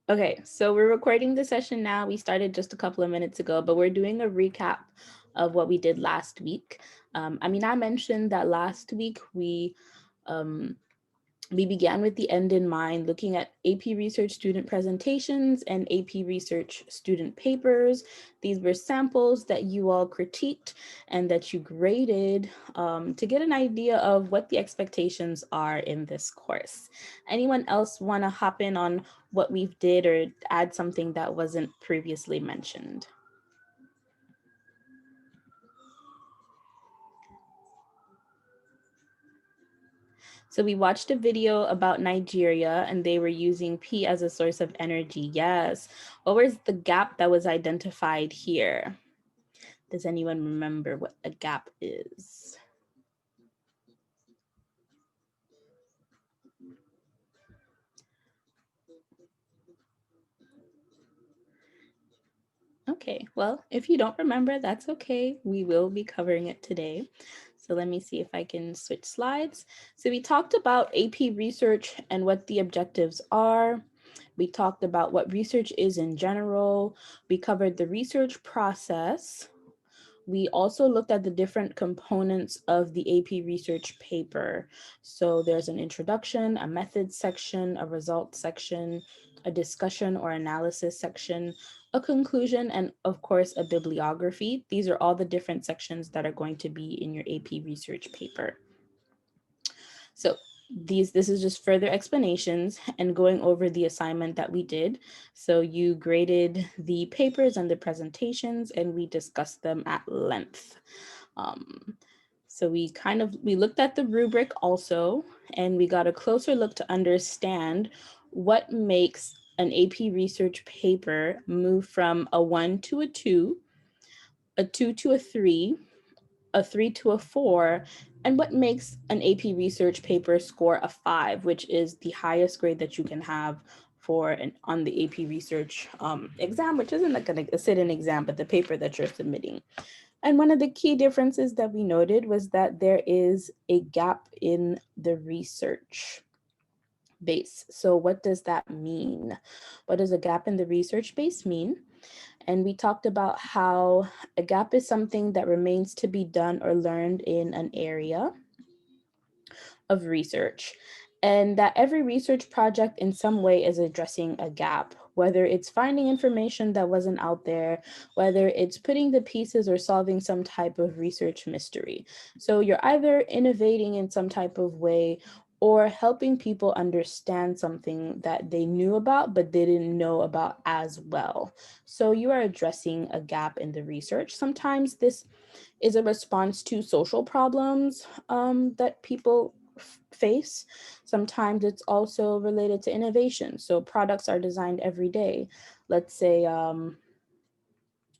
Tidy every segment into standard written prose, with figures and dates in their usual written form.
Okay, so we're recording the session now. We started just a couple of minutes ago, but we're doing a recap of what we did last week. I mentioned that last week um, we began with the end in mind, looking at AP Research student presentations and AP Research student papers. These were samples that you all critiqued and that you graded to get an idea of what the expectations are in this course. Anyone else want to hop in on what we did or add something that wasn't previously mentioned? So we watched a video about Nigeria and they were using P as a source of energy. Yes. What was the gap that was identified here? Does anyone remember what a gap is? Okay, well, if you don't remember, that's okay. We will be covering it today. So let me see if I can switch slides. So we talked about AP research and what the objectives are. We talked about what research is in general. We covered the research process. We also looked at the different components of the AP research paper. So there's an introduction, a methods section, a results section, a discussion or analysis section, a conclusion, and of course, a bibliography. These are all the different sections that are going to be in your AP research paper. So this is just further explanations and going over the assignment that we did. So you graded the papers and the presentations and we discussed them at length. So we looked at the rubric also, and we got a closer look to understand what makes an AP research paper move from a 1 to a 2 to a 3 to a 4, and what makes an AP research paper score a 5, which is the highest grade that you can have on the AP research exam, which isn't like a sit-in exam, but the paper that you're submitting. And one of the key differences that we noted was that there is a gap in the research base. So what does that mean? What does a gap in the research base mean? And we talked about how a gap is something that remains to be done or learned in an area of research, and that every research project in some way is addressing a gap, whether it's finding information that wasn't out there, whether it's putting the pieces or solving some type of research mystery. So you're either innovating in some type of way or helping people understand something that they knew about but they didn't know about as well. So you are addressing a gap in the research. Sometimes this is a response to social problems that people face. Sometimes it's also related to innovation. So products are designed every day. Let's say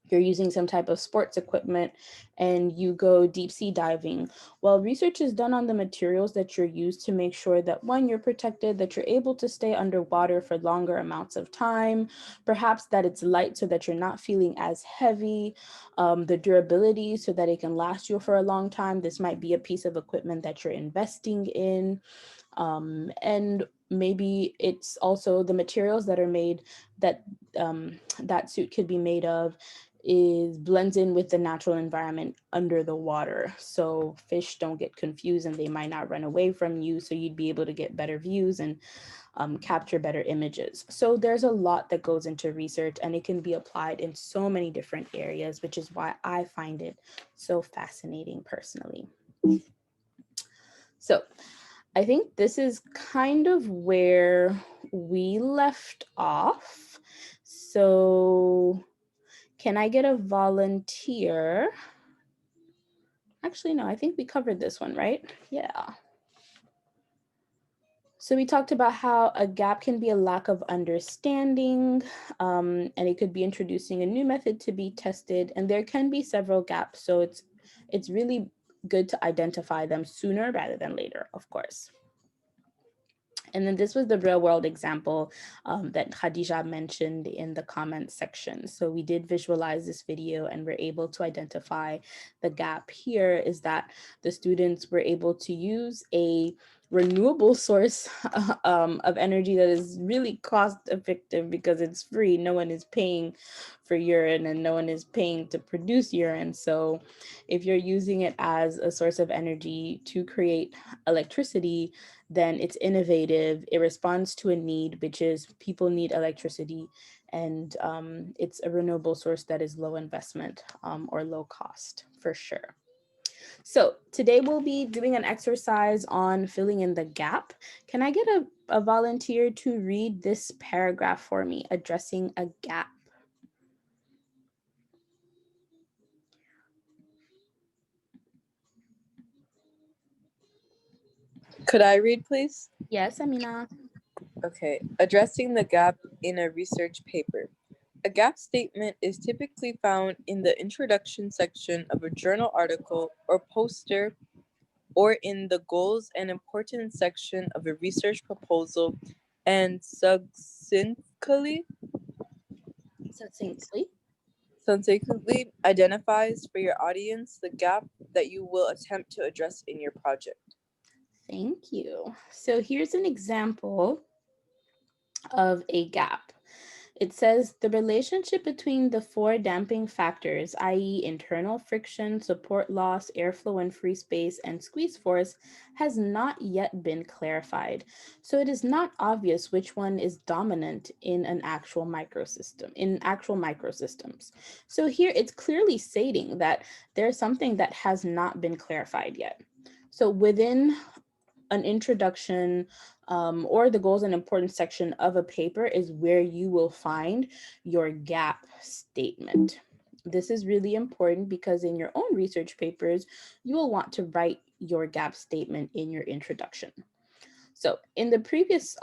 you're using some type of sports equipment and you go deep sea diving. Well, research is done on the materials that you're used to make sure that one, you're protected, that you're able to stay underwater for longer amounts of time, perhaps that it's light so that you're not feeling as heavy, the durability so that it can last you for a long time. This might be a piece of equipment that you're investing in. And maybe it's also the materials that are made that that suit could be made of is blends in with the natural environment under the water. So fish don't get confused and they might not run away from you. So you'd be able to get better views and capture better images. So there's a lot that goes into research and it can be applied in so many different areas, which is why I find it so fascinating personally. So I think this is kind of where we left off. So can I get a volunteer? Actually, no, I think we covered this one, right? Yeah. So we talked about how a gap can be a lack of understanding, and it could be introducing a new method to be tested, and there can be several gaps. So it's really good to identify them sooner rather than later, of course. And then this was the real world example that Khadija mentioned in the comments section. So we did visualize this video and we're able to identify the gap here is that the students were able to use a renewable source of energy that is really cost effective because it's free. No one is paying for urine and no one is paying to produce urine. So if you're using it as a source of energy to create electricity, then it's innovative. It responds to a need, which is people need electricity, and it's a renewable source that is low investment or low cost for sure. So today we'll be doing an exercise on filling in the gap. Can I get a volunteer to read this paragraph for me, addressing a gap? Could I read, please? Yes, Amina. Okay. Addressing the gap in a research paper. A gap statement is typically found in the introduction section of a journal article or poster, or in the goals and importance section of a research proposal, and Succinctly. succinctly identifies for your audience the gap that you will attempt to address in your project. Thank you. So here's an example of a gap. It says the relationship between the four damping factors, i.e., internal friction, support loss, airflow and free space, and squeeze force, has not yet been clarified. So it is not obvious which one is dominant in an actual microsystem, in actual microsystems. So here it's clearly stating that there's something that has not been clarified yet. So within an introduction or the goals and importance section of a paper is where you will find your gap statement. This is really important because in your own research papers, you will want to write your gap statement in your introduction. So in the previous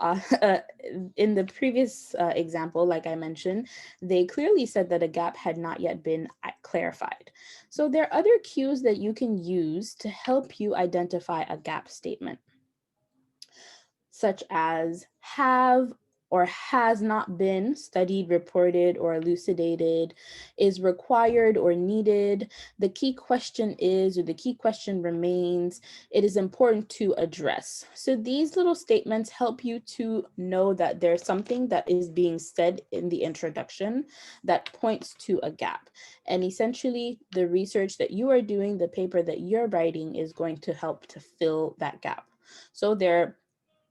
example, like I mentioned, they clearly said that a gap had not yet been clarified. So there are other cues that you can use to help you identify a gap statement, such as have or has not been studied, reported, or elucidated, is required or needed. The key question is, or the key question remains, it is important to address. So these little statements help you to know that there's something that is being said in the introduction that points to a gap. And essentially, the research that you are doing, the paper that you're writing, is going to help to fill that gap. So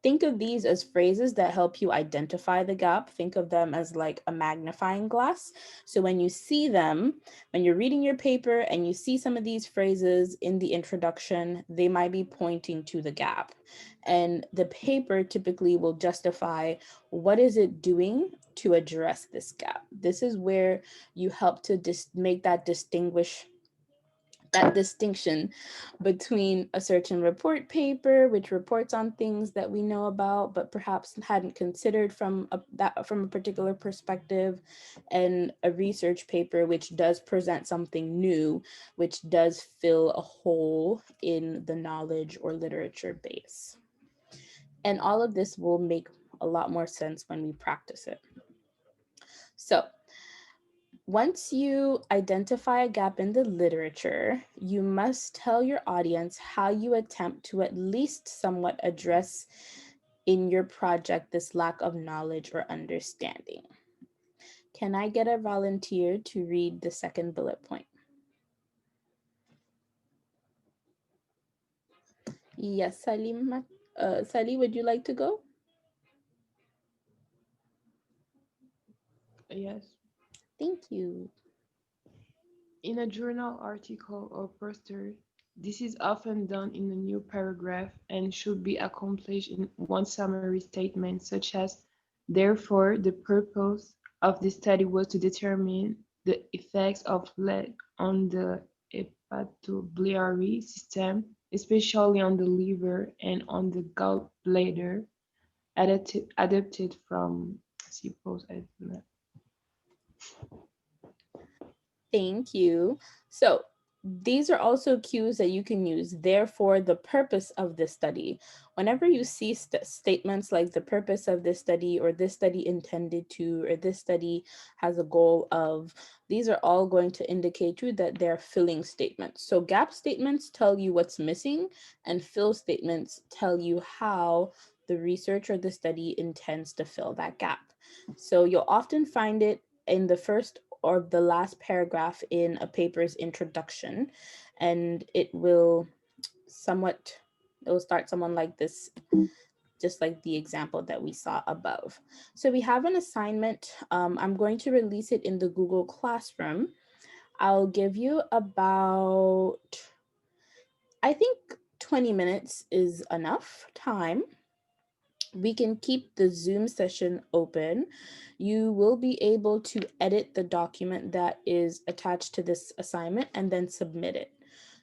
think of these as phrases that help you identify the gap. Think of them as like a magnifying glass. So when you see them, when you're reading your paper and you see some of these phrases in the introduction, they might be pointing to the gap. And the paper typically will justify what is it doing to address this gap. This is where you help to make that distinction between a certain report paper, which reports on things that we know about, but perhaps hadn't considered from from a particular perspective, and a research paper, which does present something new, which does fill a hole in the knowledge or literature base. And all of this will make a lot more sense when we practice it. So once you identify a gap in the literature, you must tell your audience how you attempt to at least somewhat address in your project this lack of knowledge or understanding. Can I get a volunteer to read the second bullet point? Yes, Salim. Sally, would you like to go? Yes. Thank you. In a journal article or poster, this is often done in a new paragraph and should be accomplished in one summary statement, such as, therefore, the purpose of this study was to determine the effects of lead on the hepatobiliary system, especially on the liver and on the gallbladder, adapted from, I suppose, I don't know. Thank you. So these are also cues that you can use. Therefore, the purpose of this study. Whenever you see statements like the purpose of this study, or this study intended to, or this study has a goal of, these are all going to indicate to you that they're filling statements. So gap statements tell you what's missing, and fill statements tell you how the research or the study intends to fill that gap. So you'll often find it in the first or the last paragraph in a paper's introduction, and it will start someone like this, just like the example that we saw above. So we have an assignment. I'm going to release it in the Google Classroom. I'll give you about, I think 20 minutes is enough time. We can keep the Zoom session open. You will be able to edit the document that is attached to this assignment and then submit it.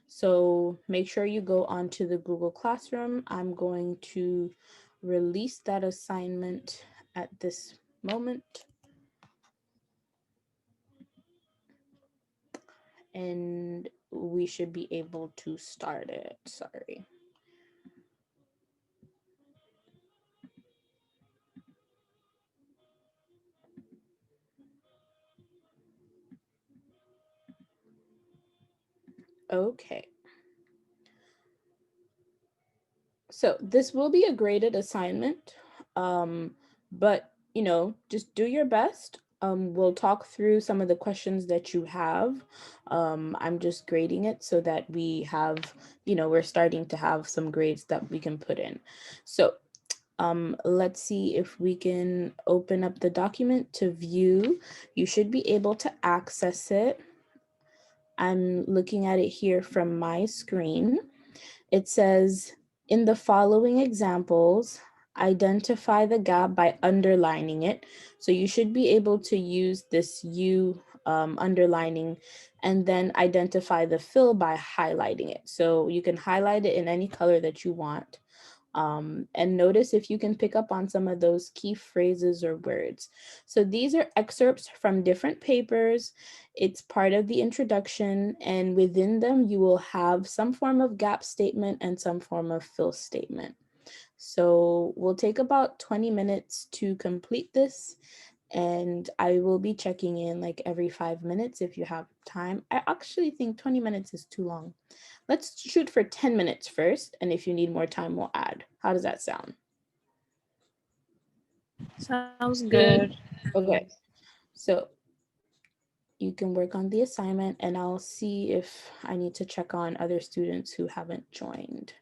So make sure you go onto the Google Classroom. I'm going to release that assignment at this moment. And we should be able to start it. Sorry. Okay. So this will be a graded assignment, but just do your best. We'll talk through some of the questions that you have. I'm just grading it so that we have, we're starting to have some grades that we can put in. So let's see if we can open up the document to view. You should be able to access it. I'm looking at it here from my screen. It says, in the following examples, identify the gap by underlining it. So you should be able to use this U underlining, and then identify the fill by highlighting it. So you can highlight it in any color that you want. And notice if you can pick up on some of those key phrases or words. So these are excerpts from different papers. It's part of the introduction, and within them you will have some form of gap statement and some form of fill statement. So we'll take about 20 minutes to complete this, and I will be checking in like every 5 minutes if you have time. I actually think 20 minutes is too long. Let's shoot for 10 minutes first, and if you need more time, we'll add. How does that sound? Sounds good. Okay, so you can work on the assignment, and I'll see if I need to check on other students who haven't joined.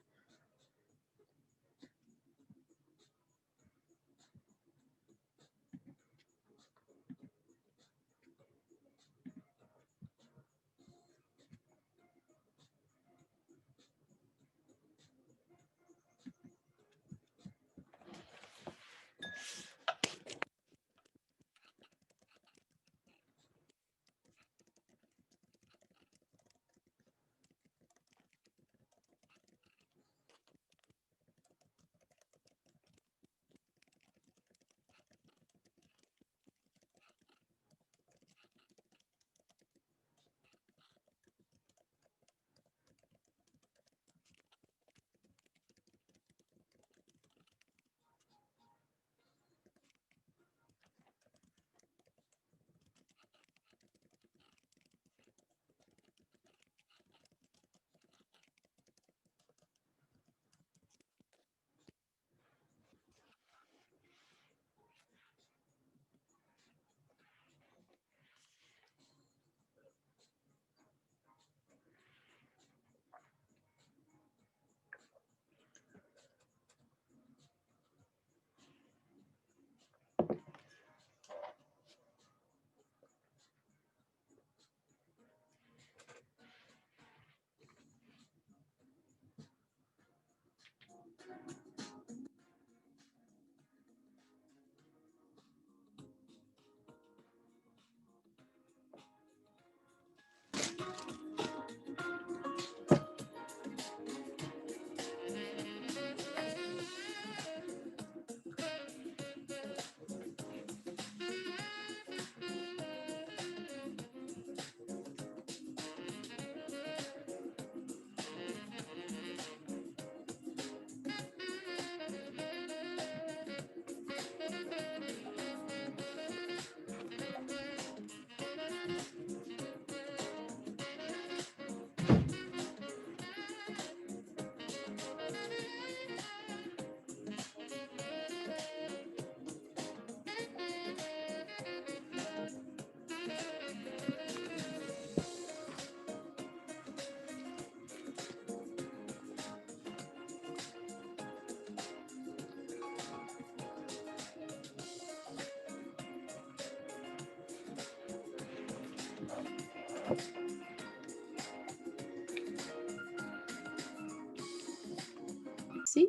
See?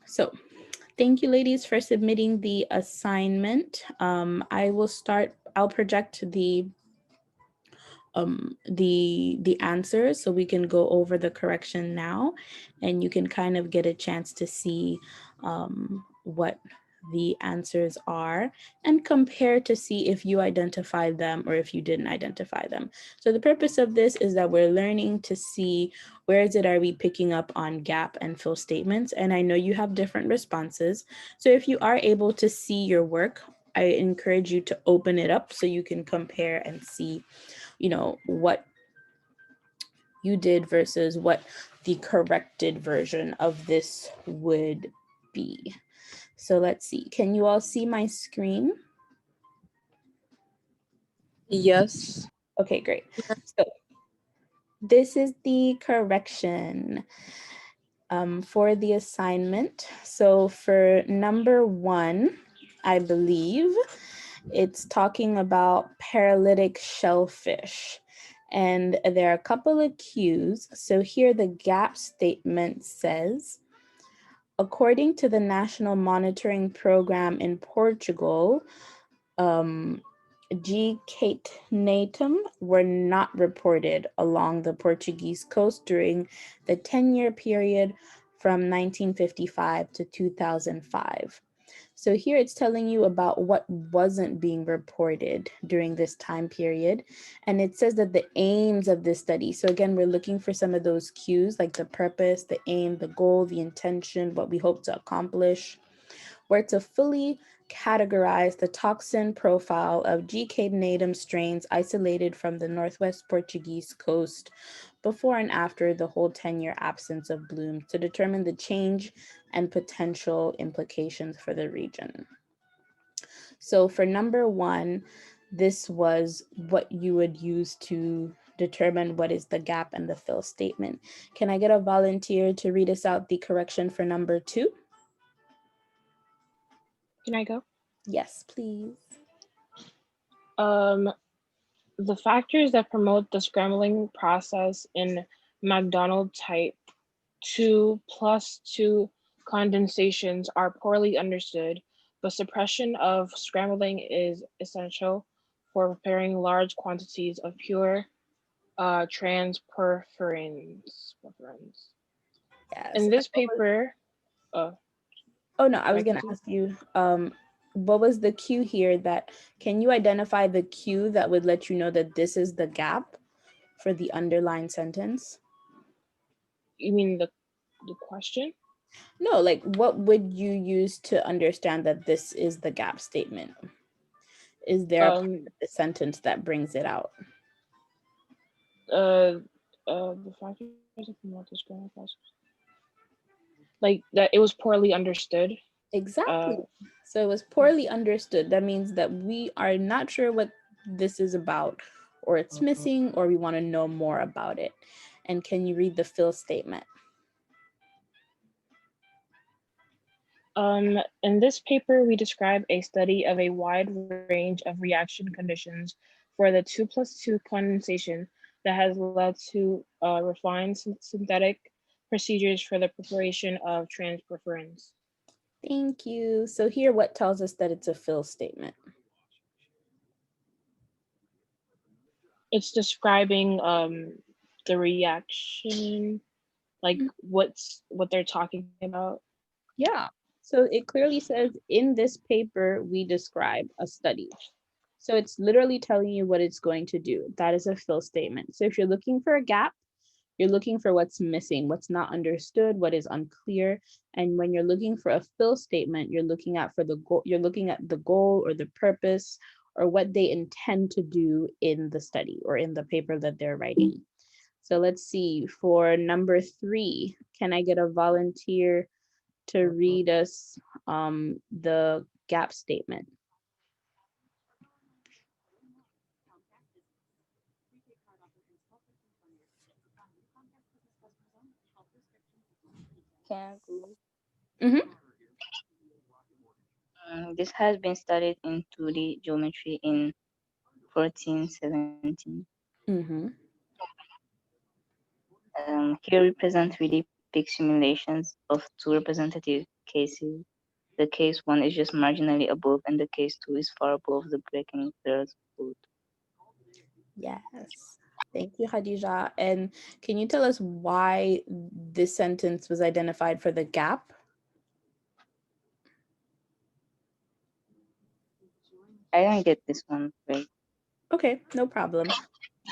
So thank you, ladies, for submitting the assignment. I'll project the answers so we can go over the correction now, and you can kind of get a chance to see what the answers are and compare to see if you identified them or if you didn't identify them. So the purpose of this is that we're learning to see where is it are we picking up on gap and fill statements. And I know you have different responses. So if you are able to see your work, I encourage you to open it up so you can compare and see, you know, what you did versus what the corrected version of this would be. So let's see, can you all see my screen? Yes. Okay, great. So this is the correction for the assignment. So for number 1, I believe it's talking about paralytic shellfish. And there are a couple of cues. So here the gap statement says, according to the National Monitoring Program in Portugal, G. catenatum were not reported along the Portuguese coast during the 10-year period from 1955 to 2005. So here it's telling you about what wasn't being reported during this time period. And it says that the aims of this study. So again, we're looking for some of those cues like the purpose, the aim, the goal, the intention, what we hope to accomplish, were to fully categorize the toxin profile of G. catenatum strains isolated from the Northwest Portuguese coast before and after the whole 10-year absence of bloom to determine the change and potential implications for the region. So for number 1, this was what you would use to determine what is the gap and the fill statement. Can I get a volunteer to read us out the correction for number 2? Can I go? Yes, please. The factors that promote the scrambling process in McDonald type 2+2 condensations are poorly understood, but suppression of scrambling is essential for preparing large quantities of pure transperferins. Yes. In this paper, Oh no, I was Can I gonna continue? ask you, what was the cue here that, can you identify the cue that would let you know that this is the gap for the underlined sentence? You mean the question? No, like what would you use to understand that this is the gap statement? Is there a part of the sentence that brings it out? The factors that promote the scrambling process. Like that it was poorly understood. Exactly. So it was poorly understood. That means that we are not sure what this is about, or it's missing, or we want to know more about it. And can you read the fill statement? In this paper, we describe a study of a wide range of reaction conditions for the 2+2 condensation that has led to refined synthetic procedures for the preparation of transperferins. Thank you. So here, what tells us that it's a fill statement? It's describing the reaction, like what they're talking about. Yeah. So it clearly says in this paper, we describe a study. So it's literally telling you what it's going to do. That is a fill statement. So if you're looking for a gap, you're looking for what's missing, what's not understood, what is unclear. And when you're looking for a fill statement, you're looking at the goal or the purpose or what they intend to do in the study or in the paper that they're writing. So let's see, for number 3, can I get a volunteer to read us the gap statement? Can I go? Mm-hmm. This has been studied in 2D geometry in 1417. Mm-hmm. Here we present really big simulations of two representative cases. The case one is just marginally above, and the case two is far above the breaking threshold. Yes. Thank you, Khadija. And can you tell us why this sentence was identified for the gap? I don't get this one right. Okay, no problem.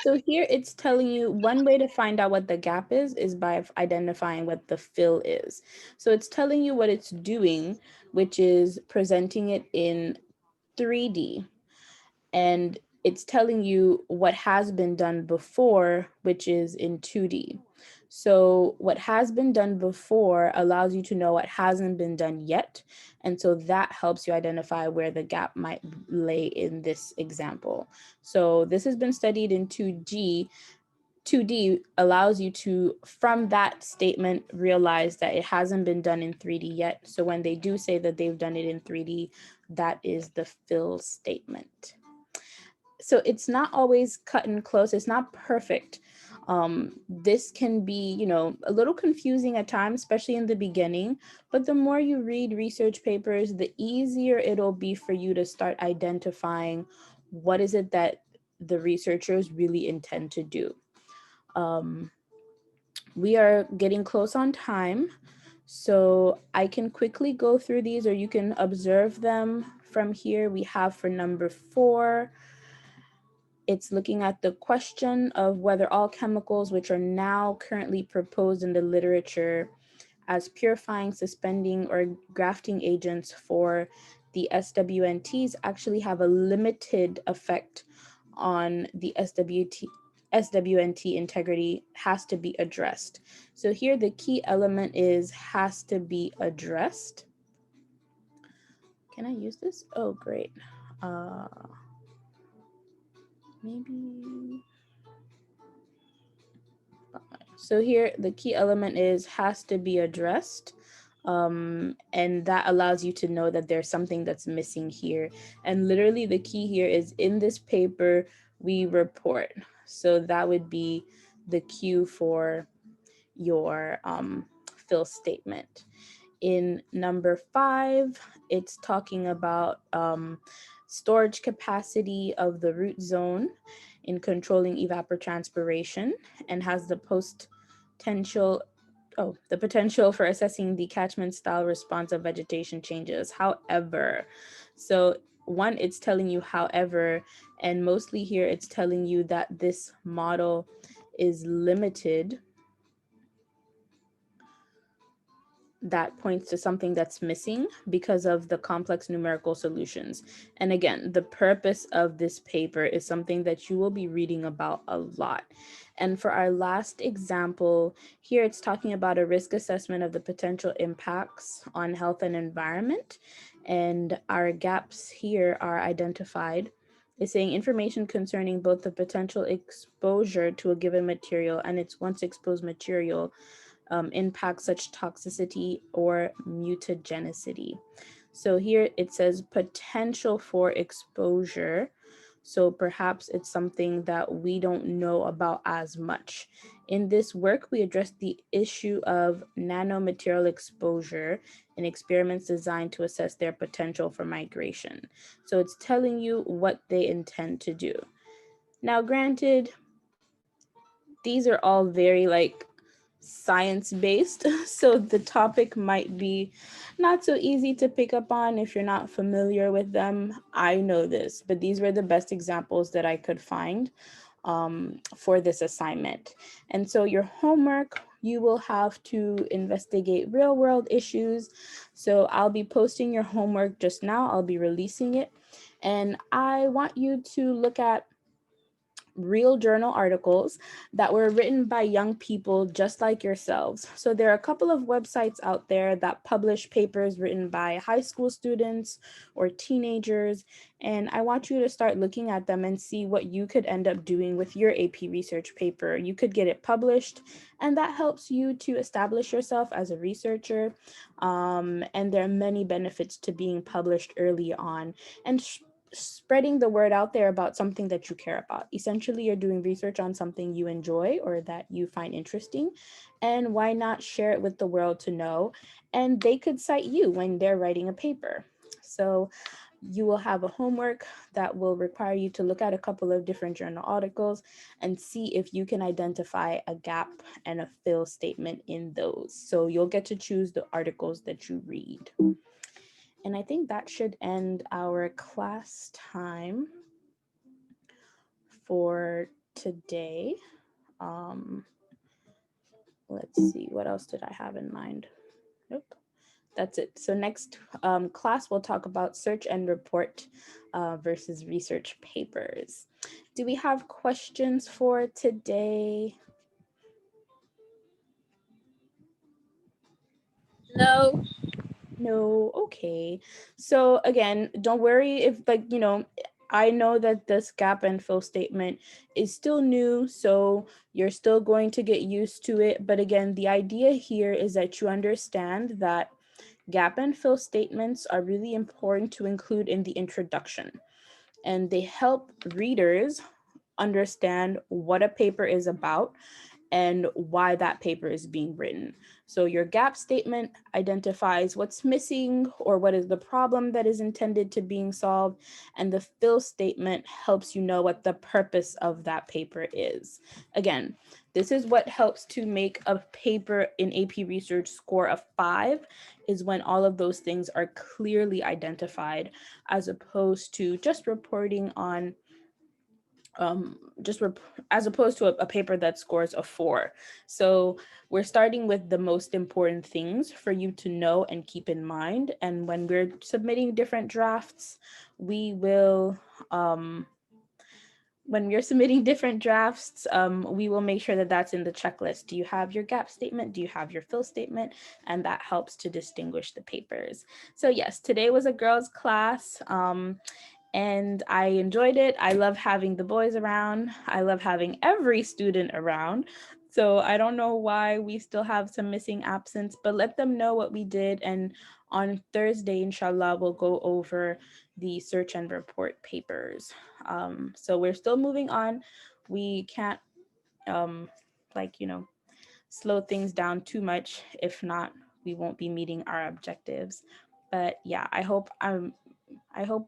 So here it's telling you one way to find out what the gap is by identifying what the fill is. So it's telling you what it's doing, which is presenting it in 3D. And it's telling you what has been done before, which is in 2D. So what has been done before allows you to know what hasn't been done yet. And so that helps you identify where the gap might lay in this example. So this has been studied in 2G. 2D allows you to, from that statement, realize that it hasn't been done in 3D yet. So when they do say that they've done it in 3D, that is the fill statement. So it's not always cut and close. It's not perfect. This can be, a little confusing at times, especially in the beginning, but the more you read research papers, the easier it'll be for you to start identifying what is it that the researchers really intend to do. We are getting close on time, so I can quickly go through these, or you can observe them from here. We have for number 4, it's looking at the question of whether all chemicals which are now currently proposed in the literature as purifying, suspending, or grafting agents for the SWNTs actually have a limited effect on the SWNT integrity, has to be addressed. So here the key element is has to be addressed. Can I use this? Oh, great. Maybe. So here the key element is has to be addressed. And that allows you to know that there's something that's missing here. And literally the key here is in this paper, we report. So that would be the cue for your fill statement. In number 5, it's talking about storage capacity of the root zone in controlling evapotranspiration, and has the potential for assessing the catchment style response of vegetation changes. However, so one, it's telling you however, and mostly here it's telling you that this model is limited. That points to something that's missing because of the complex numerical solutions. And again, the purpose of this paper is something that you will be reading about a lot. And for our last example, here it's talking about a risk assessment of the potential impacts on health and environment. And our gaps here are identified. It's saying information concerning both the potential exposure to a given material and its once exposed material impact such toxicity or mutagenicity. So here it says potential for exposure. So perhaps it's something that we don't know about as much. In this work, we addressed the issue of nanomaterial exposure in experiments designed to assess their potential for migration. So it's telling you what they intend to do. Now, granted, these are all very science-based, so the topic might be not so easy to pick up on if you're not familiar with them. I know this, but these were the best examples that I could find for this assignment. And so your homework, you will have to investigate real world issues. So I'll be posting your homework just now. I'll be releasing it. And I want you to look at real journal articles that were written by young people just like yourselves. So there are a couple of websites out there that publish papers written by high school students or teenagers, and I want you to start looking at them and see what you could end up doing with your AP research paper. You could get it published, and that helps you to establish yourself as a researcher. And there are many benefits to being published early on. And spreading the word out there about something that you care about. Essentially, you're doing research on something you enjoy or that you find interesting, and why not share it with the world to know? And they could cite you when they're writing a paper. So you will have a homework that will require you to look at a couple of different journal articles and see if you can identify a gap and a fill statement in those. So you'll get to choose the articles that you read. And I think that should end our class time for today. Let's see, what else did I have in mind? Nope, that's it. So next class, we'll talk about search and report versus research papers. Do we have questions for today? No. No, okay. So again, don't worry if I know that this gap and fill statement is still new, so you're still going to get used to it. But again, the idea here is that you understand that gap and fill statements are really important to include in the introduction, and they help readers understand what a paper is about and why that paper is being written. So your gap statement identifies what's missing or what is the problem that is intended to being solved. And the fill statement helps you know what the purpose of that paper is. Again, this is what helps to make a paper in AP Research score a 5, is when all of those things are clearly identified, as opposed to just reporting on as opposed to a paper that scores a 4. So we're starting with the most important things for you to know and keep in mind. And when we're submitting different drafts, we will when we're submitting different drafts, we will make sure that that's in the checklist. Do you have your gap statement? Do you have your fill statement? And that helps to distinguish the papers. So yes, today was a girls' class. And I enjoyed it. I love having the boys around. I love having every student around. So I don't know why we still have some missing absence, but let them know what we did. And on Thursday, inshallah, we'll go over the search and report papers. So we're still moving on. We can't slow things down too much. If not, we won't be meeting our objectives. But yeah, I hope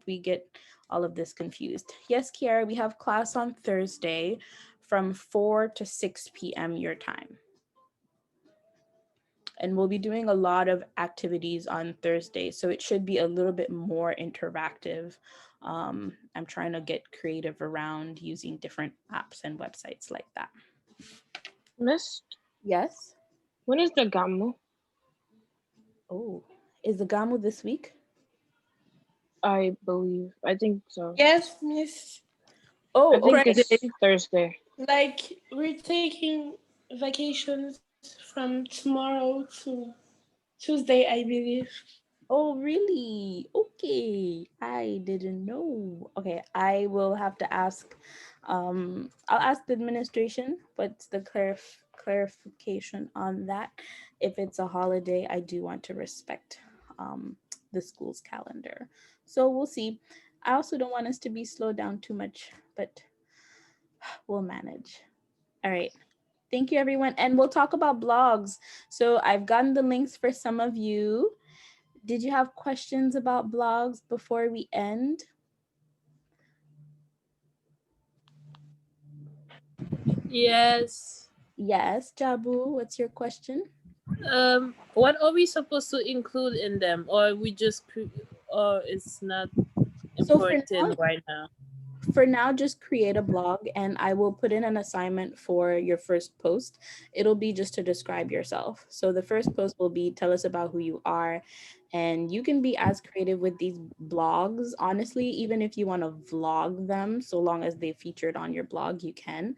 we get all of this confused. Yes, Kiara, we have class on Thursday from 4 to 6 p.m. your time. And we'll be doing a lot of activities on Thursday, so it should be a little bit more interactive. I'm trying to get creative around using different apps and websites like that. Miss, Yes? when is the GAMU? Oh, is the GAMU this week? I think so. Yes, Miss. Oh, I think okay. it's Thursday. Like, we're taking vacations from tomorrow to Tuesday, I believe. Oh, really? Okay. I didn't know. Okay, I will have to ask. I'll ask the administration what's the clarification on that. If it's a holiday, I do want to respect the school's calendar. So we'll see. I also don't want us to be slowed down too much, but we'll manage. All right. Thank you, everyone. And we'll talk about blogs. So I've gotten the links for some of you. Did you have questions about blogs before we end? Yes. Yes, Jabu, what's your question? What are we supposed to include in them, or we just or it's not So important right now? for now, just create a blog and I will put in an assignment for your first post. It'll be just to describe yourself. So the first post will be tell us about who you are. And you can be as creative with these blogs, honestly, even if you want to vlog them, so long as they featured on your blog, you can.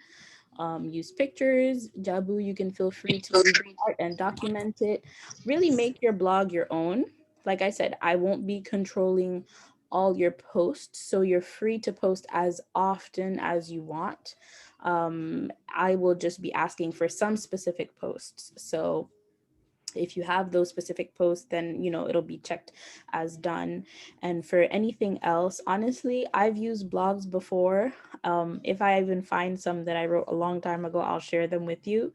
Use pictures. Jabu, you can feel free to use art and document it. Really make your blog your own. Like I said, I won't be controlling all your posts, so you're free to post as often as you want. I will just be asking for some specific posts. So If you have those specific posts, then it'll be checked as done. And for anything else, honestly, I've used blogs before. If I even find some that I wrote a long time ago, I'll share them with you.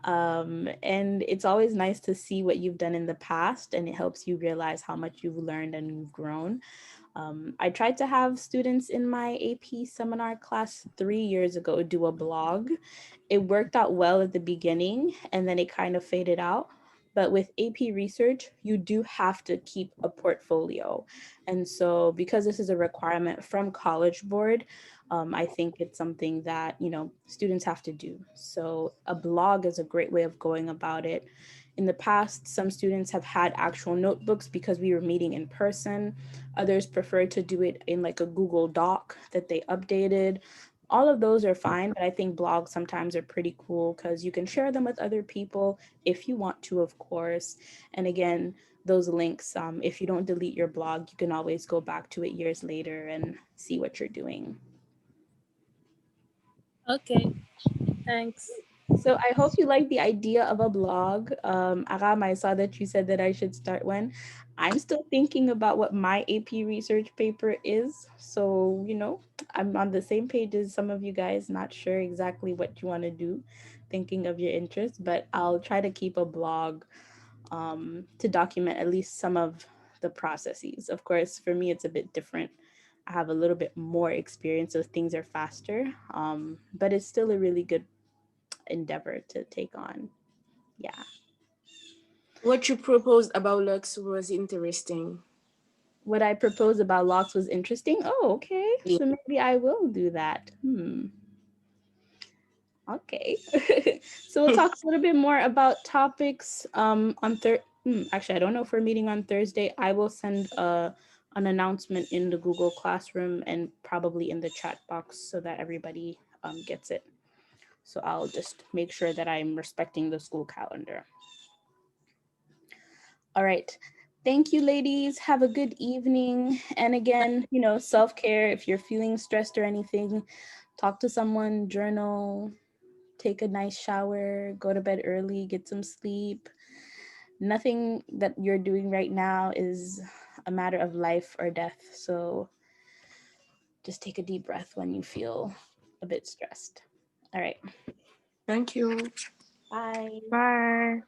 And it's always nice to see what you've done in the past, and it helps you realize how much you've learned and you've grown. I tried to have students in my AP seminar class 3 years ago do a blog. It worked out well at the beginning, and then it kind of faded out. But with AP research, you do have to keep a portfolio. And so because this is a requirement from College Board, I think it's something that, students have to do. So a blog is a great way of going about it. In the past, some students have had actual notebooks because we were meeting in person. Others prefer to do it in like a Google Doc that they updated. All of those are fine, but I think blogs sometimes are pretty cool because you can share them with other people if you want to, of course. And again, those links, if you don't delete your blog, you can always go back to it years later and see what you're doing. Okay, thanks. So I hope you like the idea of a blog. Aram, I saw that you said that I should start one. I'm still thinking about what my AP research paper is. So, I'm on the same page as some of you guys, not sure exactly what you want to do, thinking of your interests, but I'll try to keep a blog to document at least some of the processes. Of course, for me, it's a bit different. I have a little bit more experience, so things are faster, but it's still a really good endeavor to take on. Yeah. What you proposed about Lux was interesting. What I proposed about locks was interesting. Oh, okay. Yeah. So maybe I will do that. Okay. So we'll talk a little bit more about topics on actually, I don't know if we're meeting on Thursday. I will send an announcement in the Google Classroom and probably in the chat box so that everybody gets it. So I'll just make sure that I'm respecting the school calendar. All right. Thank you, ladies. Have a good evening. And again, self-care, if you're feeling stressed or anything, talk to someone, journal, take a nice shower, go to bed early, get some sleep. Nothing that you're doing right now is a matter of life or death. So just take a deep breath when you feel a bit stressed. All right. Thank you. Bye. Bye.